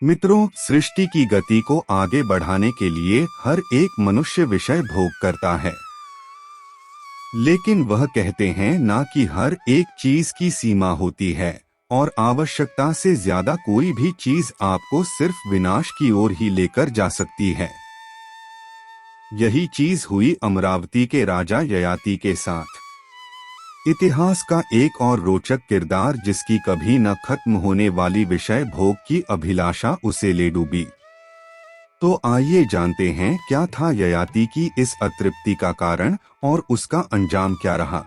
मित्रों, सृष्टि की गति को आगे बढ़ाने के लिए हर एक मनुष्य विषय भोग करता है। लेकिन वह कहते हैं ना कि हर एक चीज की सीमा होती है और आवश्यकता से ज्यादा कोई भी चीज आपको सिर्फ विनाश की ओर ही लेकर जा सकती है। यही चीज हुई अमरावती के राजा ययाति के साथ। इतिहास का एक और रोचक किरदार जिसकी कभी न खत्म होने वाली विषय भोग की अभिलाषा उसे ले डूबी। तो आइए जानते हैं क्या था ययाति की इस अतृप्ति का कारण और उसका अंजाम क्या रहा।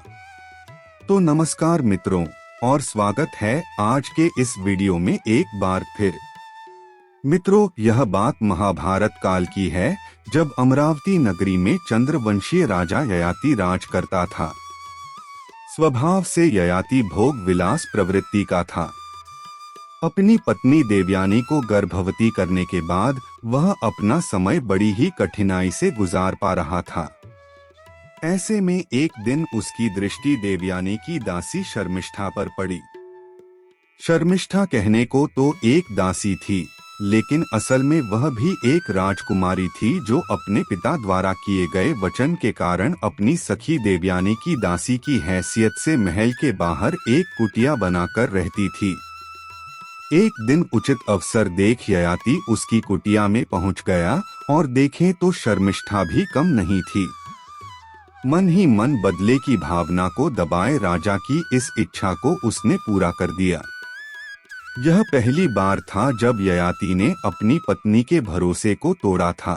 तो नमस्कार मित्रों, और स्वागत है आज के इस वीडियो में एक बार फिर। मित्रों, यह बात महाभारत काल की है, जब अमरावती नगरी में चंद्रवंशीय राजा ययाति राज करता था। स्वभाव से ययाति भोग विलास प्रवृत्ति का था। अपनी पत्नी देवयानी को गर्भवती करने के बाद वह अपना समय बड़ी ही कठिनाई से गुजार पा रहा था। ऐसे में एक दिन उसकी दृष्टि देवयानी की दासी शर्मिष्ठा पर पड़ी। शर्मिष्ठा कहने को तो एक दासी थी, लेकिन असल में वह भी एक राजकुमारी थी जो अपने पिता द्वारा किए गए वचन के कारण अपनी सखी देवयानी की दासी की हैसियत से महल के बाहर एक कुटिया बनाकर रहती थी। एक दिन उचित अवसर देख ययाति उसकी कुटिया में पहुंच गया और देखे तो शर्मिष्ठा भी कम नहीं थी। मन ही मन बदले की भावना को दबाए राजा की इस इच्छा को उसने पूरा कर दिया। यह पहली बार था जब ययाति ने अपनी पत्नी के भरोसे को तोड़ा था।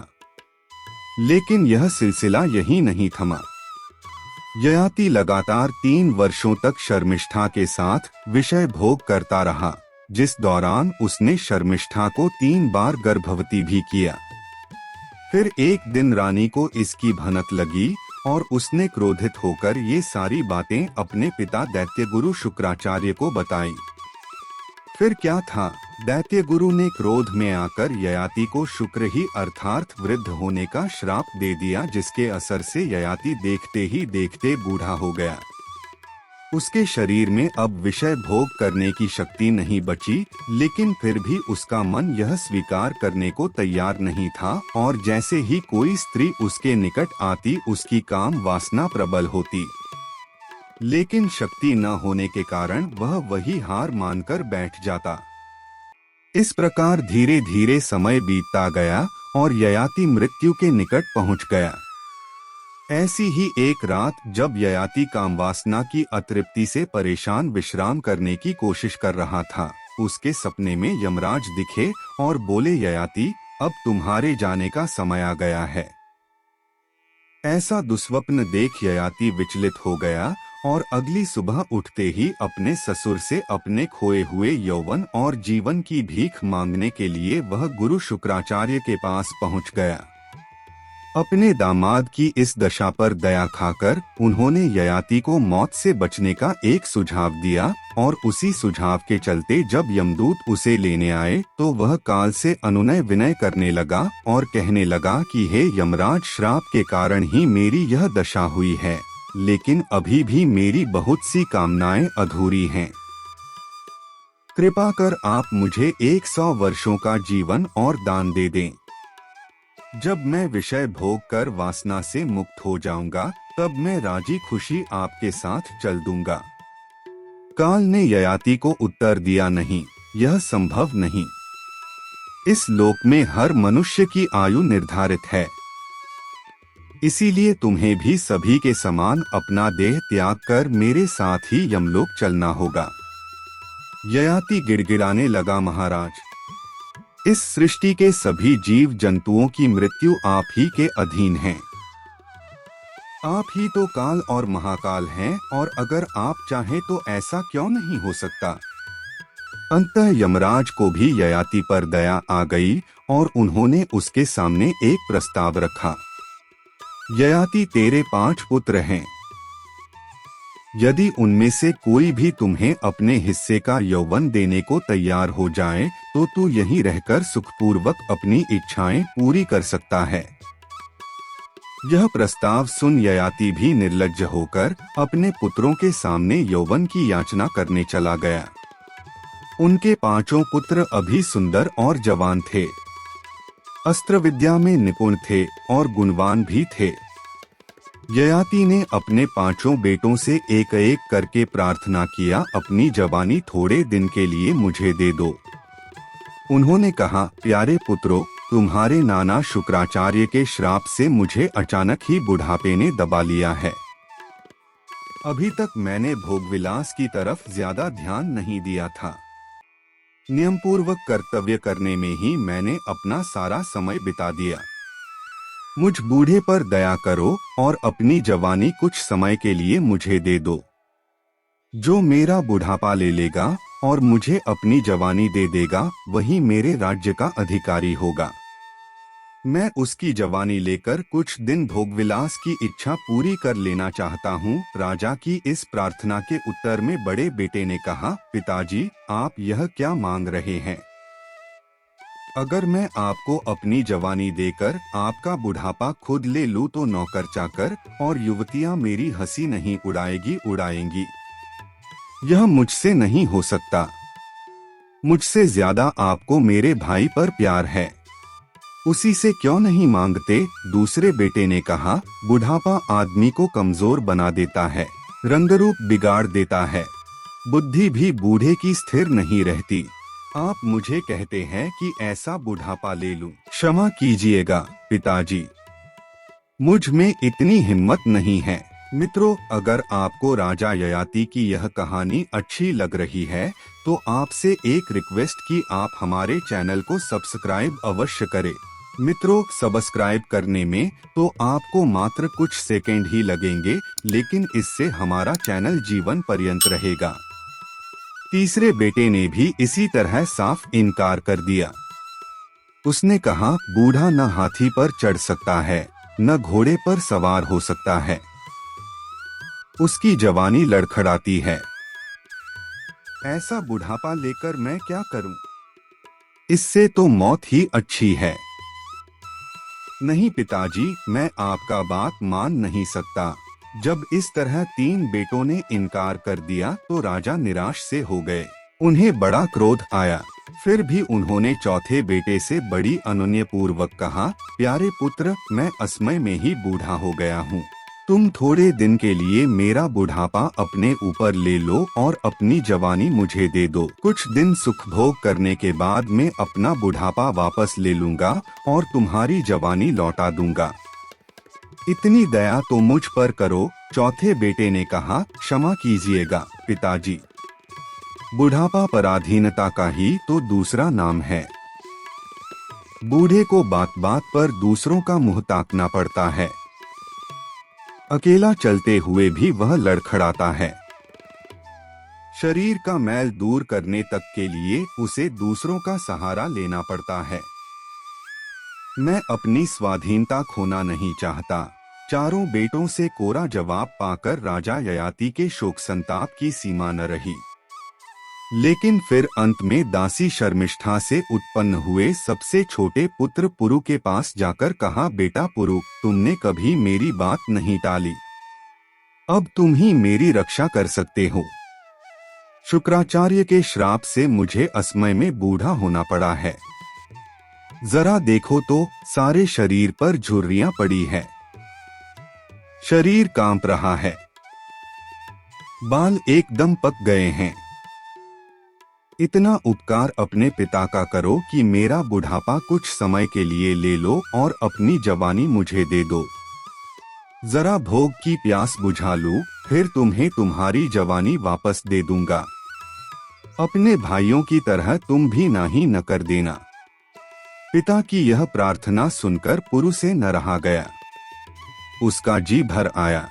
लेकिन यह सिलसिला यहीं नहीं थमा। ययाति लगातार 3 वर्षों तक शर्मिष्ठा के साथ विषय भोग करता रहा, जिस दौरान उसने शर्मिष्ठा को 3 बार गर्भवती भी किया। फिर एक दिन रानी को इसकी भनक लगी और उसने क्रोधित होकर ये सारी बातें अपने पिता दैत्यगुरु शुक्राचार्य को बताई। फिर क्या था, दैत्य गुरु ने क्रोध में आकर ययाति को शुक्र ही अर्थात वृद्ध होने का श्राप दे दिया, जिसके असर से ययाति देखते ही देखते बूढ़ा हो गया। उसके शरीर में अब विषय भोग करने की शक्ति नहीं बची, लेकिन फिर भी उसका मन यह स्वीकार करने को तैयार नहीं था और जैसे ही कोई स्त्री उसके निकट आती उसकी काम वासना प्रबल होती। लेकिन शक्ति न होने के कारण वह वही हार मानकर बैठ जाता। इस प्रकार धीरे धीरे समय बीतता गया और ययाति मृत्यु के निकट पहुंच गया। ऐसी ही एक रात जब ययाति कामवासना की अतृप्ति से परेशान विश्राम करने की कोशिश कर रहा था, उसके सपने में यमराज दिखे और बोले, ययाति, अब तुम्हारे जाने का समय आ गया है। ऐसा दुस्वप्न देख ययाति विचलित हो गया और अगली सुबह उठते ही अपने ससुर से अपने खोए हुए यौवन और जीवन की भीख मांगने के लिए वह गुरु शुक्राचार्य के पास पहुंच गया। अपने दामाद की इस दशा पर दया खाकर उन्होंने ययाति को मौत से बचने का एक सुझाव दिया और उसी सुझाव के चलते जब यमदूत उसे लेने आए तो वह काल से अनुनय विनय करने लगा और कहने लगा कि हे यमराज, श्राप के कारण ही मेरी यह दशा हुई है, लेकिन अभी भी मेरी बहुत सी कामनाएं अधूरी हैं। कृपा कर आप मुझे 100 वर्षों का जीवन और दान दे दें। जब मैं विषय भोग कर वासना से मुक्त हो जाऊंगा तब मैं राजी खुशी आपके साथ चल दूंगा। काल ने ययाति को उत्तर दिया, नहीं, यह संभव नहीं। इस लोक में हर मनुष्य की आयु निर्धारित है, इसीलिए तुम्हें भी सभी के समान अपना देह त्याग कर मेरे साथ ही यमलोक चलना होगा। ययाति गिड़गिड़ाने लगा, महाराज, इस सृष्टि के सभी जीव जंतुओं की मृत्यु आप ही के अधीन है। आप ही तो काल और महाकाल हैं और अगर आप चाहें तो ऐसा क्यों नहीं हो सकता। अंततः यमराज को भी ययाति पर दया आ गई और उन्होंने उसके सामने एक प्रस्ताव रखा। ययाति, तेरे 5 पुत्र हैं। यदि उनमें से कोई भी तुम्हें अपने हिस्से का यौवन देने को तैयार हो जाए तो तू यहीं रहकर सुखपूर्वक अपनी इच्छाएं पूरी कर सकता है। यह प्रस्ताव सुन ययाति भी निर्लज्ज होकर अपने पुत्रों के सामने यौवन की याचना करने चला गया। उनके पांचों पुत्र अभी सुंदर और जवान थे, अस्त्र विद्या में निपुण थे और गुणवान भी थे। ययाति ने अपने पांचों बेटों से एक एक करके प्रार्थना किया, अपनी जवानी थोड़े दिन के लिए मुझे दे दो। उन्होंने कहा, प्यारे पुत्रों, तुम्हारे नाना शुक्राचार्य के श्राप से मुझे अचानक ही बुढ़ापे ने दबा लिया है। अभी तक मैंने भोगविलास की तरफ ज्यादा ध्यान नहीं दिया था। नियमपूर्वक कर्तव्य करने में ही मैंने अपना सारा समय बिता दिया। मुझ बूढ़े पर दया करो और अपनी जवानी कुछ समय के लिए मुझे दे दो। जो मेरा बुढ़ापा ले लेगा और मुझे अपनी जवानी दे देगा, वही मेरे राज्य का अधिकारी होगा। मैं उसकी जवानी लेकर कुछ दिन भोगविलास की इच्छा पूरी कर लेना चाहता हूँ। राजा की इस प्रार्थना के उत्तर में बड़े बेटे ने कहा, पिताजी, आप यह क्या मांग रहे हैं? अगर मैं आपको अपनी जवानी देकर आपका बुढ़ापा खुद ले लूं तो नौकर चाकर और युवतियां मेरी हंसी नहीं उड़ाएंगी। यह मुझसे नहीं हो सकता। मुझसे ज्यादा आपको मेरे भाई पर प्यार है, उसी से क्यों नहीं मांगते? दूसरे बेटे ने कहा, बुढ़ापा आदमी को कमजोर बना देता है, रंगरूप बिगाड़ देता है, बुद्धि भी बूढ़े की स्थिर नहीं रहती। आप मुझे कहते हैं कि ऐसा बुढ़ापा ले लूं। क्षमा कीजिएगा पिताजी, मुझ में इतनी हिम्मत नहीं है। मित्रों, अगर आपको राजा ययाति की यह कहानी अच्छी लग रही है तो आपसे एक रिक्वेस्ट कि आप हमारे चैनल को सब्सक्राइब अवश्य करें। मित्रों, सब्सक्राइब करने में तो आपको मात्र कुछ सेकंड ही लगेंगे, लेकिन इससे हमारा चैनल जीवन पर्यंत रहेगा। तीसरे बेटे ने भी इसी तरह साफ इनकार कर दिया। उसने कहा, बूढ़ा न हाथी पर चढ़ सकता है, न घोड़े पर सवार हो सकता है, उसकी जवानी लड़खड़ाती है। ऐसा बुढ़ापा लेकर मैं क्या करूं? इससे तो मौत ही अच्छी है। नहीं पिताजी, मैं आपका बात मान नहीं सकता। जब इस तरह तीन बेटों ने इनकार कर दिया तो राजा निराश से हो गए। उन्हें बड़ा क्रोध आया। फिर भी उन्होंने चौथे बेटे से बड़ी अनन्यपूर्वक कहा, प्यारे पुत्र, मैं असमय में ही बूढ़ा हो गया हूँ। तुम थोड़े दिन के लिए मेरा बुढ़ापा अपने ऊपर ले लो और अपनी जवानी मुझे दे दो। कुछ दिन सुख भोग करने के बाद मैं अपना बुढ़ापा वापस ले लूंगा और तुम्हारी जवानी लौटा दूंगा। इतनी दया तो मुझ पर करो। चौथे बेटे ने कहा, क्षमा कीजिएगा पिताजी, बुढ़ापा पराधीनता का ही तो दूसरा नाम है। बूढ़े को बात बात पर दूसरों का मुंह ताकना पड़ता है। अकेला चलते हुए भी वह लड़खड़ाता है। शरीर का मैल दूर करने तक के लिए उसे दूसरों का सहारा लेना पड़ता है। मैं अपनी स्वाधीनता खोना नहीं चाहता। चारों बेटों से कोरा जवाब पाकर राजा ययाति के शोक संताप की सीमा न रही। लेकिन फिर अंत में दासी शर्मिष्ठा से उत्पन्न हुए सबसे छोटे पुत्र पुरु के पास जाकर कहा, बेटा पुरु, तुमने कभी मेरी बात नहीं टाली, अब तुम ही मेरी रक्षा कर सकते हो। शुक्राचार्य के श्राप से मुझे असमय में बूढ़ा होना पड़ा है। जरा देखो तो सारे शरीर पर झुर्रियां पड़ी है, शरीर कांप रहा है, बाल एकदम पक गए हैं। इतना उपकार अपने पिता का करो कि मेरा बुढ़ापा कुछ समय के लिए ले लो और अपनी जवानी मुझे दे दो। जरा भोग की प्यास बुझा लूं, फिर तुम्हें तुम्हारी जवानी वापस दे दूंगा। अपने भाइयों की तरह तुम भी नाही न कर देना। पिता की यह प्रार्थना सुनकर पुरु से न रहा गया। उसका जी भर आया।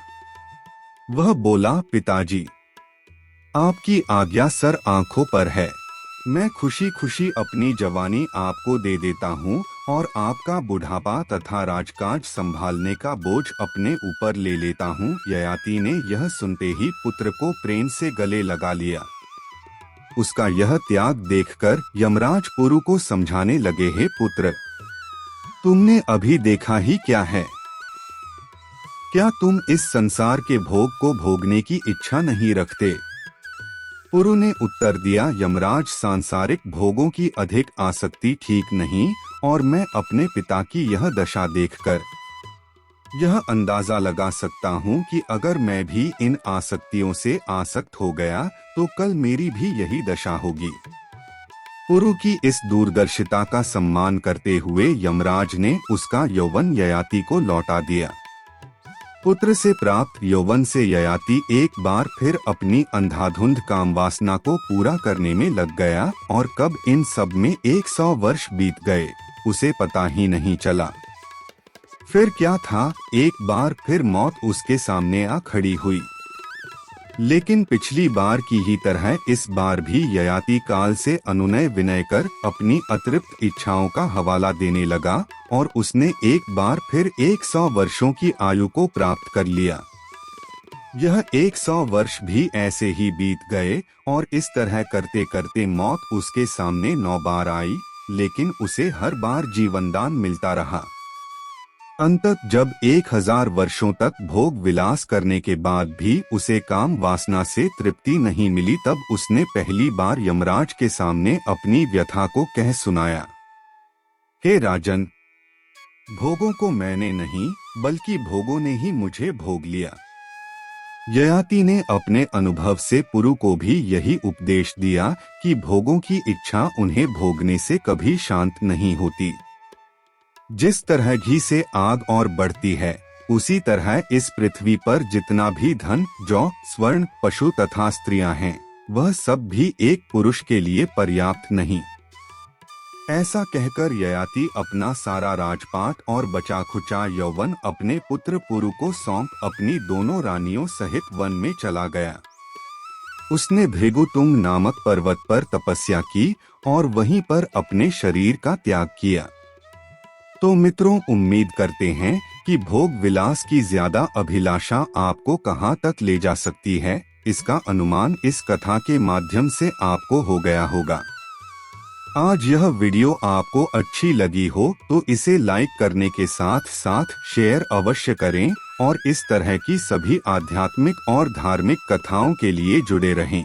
वह बोला, पिताजी, आपकी आज्ञा सर आंखों पर है। मैं खुशी खुशी अपनी जवानी आपको दे देता हूँ और आपका बुढ़ापा तथा राजकाज संभालने का बोझ अपने ऊपर ले लेता हूँ। ययाति ने यह सुनते ही पुत्र को प्रेम से गले लगा लिया। उसका यह त्याग देखकर यमराज पुरु को समझाने लगे, हे पुत्र, तुमने अभी देखा ही क्या है? क्या तुम इस संसार के भोग को भोगने की इच्छा नहीं रखते? पुरु ने उत्तर दिया, यमराज, सांसारिक भोगों की अधिक आसक्ति ठीक नहीं, और मैं अपने पिता की यह दशा देखकर यह अंदाजा लगा सकता हूँ कि अगर मैं भी इन आसक्तियों से आसक्त हो गया तो कल मेरी भी यही दशा होगी। पुरु की इस दूरदर्शिता का सम्मान करते हुए यमराज ने उसका यौवन ययाति को लौटा दिया। पुत्र से प्राप्त यौवन से ययाति एक बार फिर अपनी अंधाधुंध कामवासना को पूरा करने में लग गया, और कब इन सब में 100 वर्ष बीत गए उसे पता ही नहीं चला। फिर क्या था, एक बार फिर मौत उसके सामने आ खड़ी हुई। लेकिन पिछली बार की ही तरह इस बार भी ययाति काल से अनुनय विनय कर अपनी अतिरिक्त इच्छाओं का हवाला देने लगा, और उसने एक बार फिर 100 वर्षों की आयु को प्राप्त कर लिया। यह 100 वर्ष भी ऐसे ही बीत गए, और इस तरह करते करते मौत उसके सामने 9 बार आई, लेकिन उसे हर बार जीवनदान मिलता रहा। अंतत जब 1000 वर्षों तक भोग विलास करने के बाद भी उसे काम वासना से तृप्ति नहीं मिली, तब उसने पहली बार यमराज के सामने अपनी व्यथा को कह सुनाया, हे राजन, भोगों को मैंने नहीं बल्कि भोगों ने ही मुझे भोग लिया। ययाति ने अपने अनुभव से पुरु को भी यही उपदेश दिया कि भोगों की इच्छा उन्हें भोगने से कभी शांत नहीं होती। जिस तरह घी से आग और बढ़ती है, उसी तरह इस पृथ्वी पर जितना भी धन, जौ, स्वर्ण, पशु तथा स्त्रियां हैं, वह सब भी एक पुरुष के लिए पर्याप्त नहीं। ऐसा कहकर ययाति अपना सारा राजपाट और बचा खुचा यौवन अपने पुत्र पुरु को सौंप अपनी दोनों रानियों सहित वन में चला गया। उसने भृगुतुंग नामक पर्वत पर तपस्या की और वहीं पर अपने शरीर का त्याग किया। तो मित्रों, उम्मीद करते हैं कि भोग विलास की ज्यादा अभिलाषा आपको कहां तक ले जा सकती है, इसका अनुमान इस कथा के माध्यम से आपको हो गया होगा। आज यह वीडियो आपको अच्छी लगी हो तो इसे लाइक करने के साथ साथ शेयर अवश्य करें, और इस तरह की सभी आध्यात्मिक और धार्मिक कथाओं के लिए जुड़े रहें।